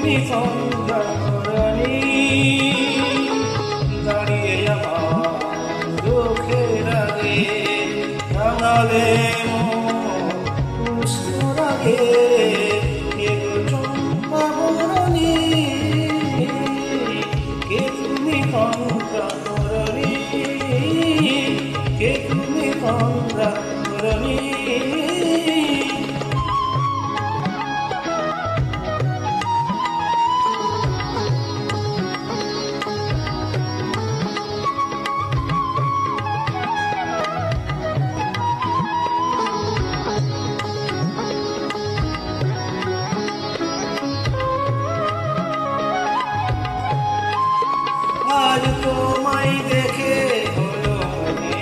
তুমি চন্দ্রাবরণী দাঁড়িয়ে আমার চোখের আগে রাঙালে পুষ্পর আগে কে গো চম্পাবরণী কে তুমি চন্দ্রাবরণী কে তুমি চন্দ্রাবরণী আজ তোমায় দেখে হলো মনে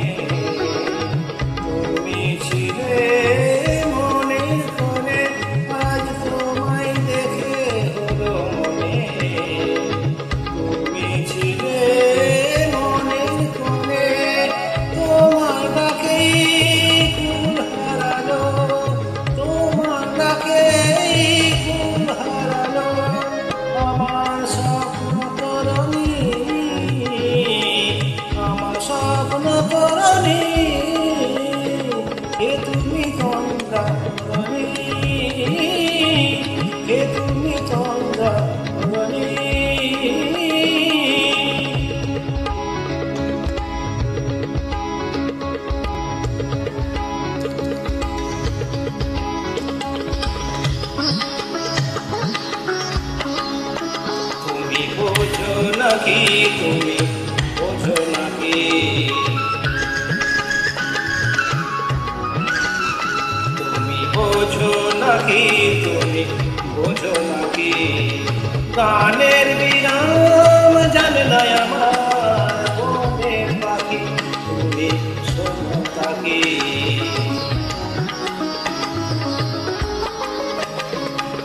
তুমি ছিলে মনের কোণে আজ তোমায় দেখে হলো মনে তুমি ছিলে মনের কোণে তোমার ডাকেই ফুল হারালো তোমার ডাকেই ফুল হারালো আমার স্বপ্ন তরণী স্বপ্নতরণী কে তুমি চন্দ্রাবরণী কে তুমি চন্দ্রাবরণী তুমি বোঝো নাকি তুমি বোঝো নাকি তুমি বোঝো নাকি তুমি বোঝো নাকি গানের বিরাম জানে না আমার মনের পাখি তুমি শোনো তাকি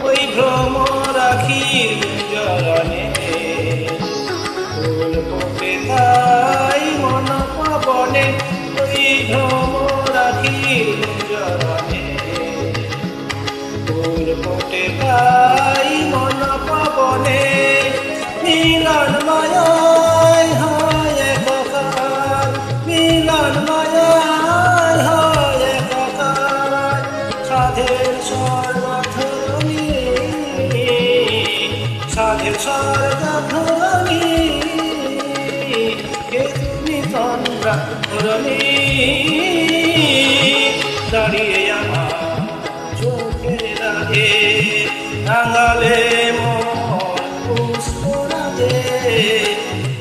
ওই ভ্রম রাখির গুঞ্জরণে ফুল ফোটে তাই মন পাবনে ওই ভ্রম রাখির গুঞ্জরণে ফুল ফোটে তাই মন পাবনে মিলন মায়ায় হয় একাকার মিলন মায়ায় হয় একাকার সাধের স্বর্গধরণী সাধের স্বর্গধরণী কে তুমি চন্দ্রাবরণী দাঁড়িয়ে আমার চোখের আগে রাঙালে পুষ্পর আগে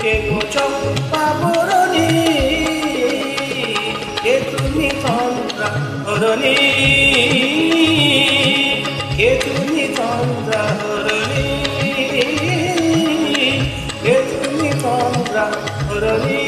কে গো চম্পাবরণী কে তুমি চন্দ্রাবরণী কে তুমি চন্দ্রাবরণী কে তুমি চন্দ্রাবরণী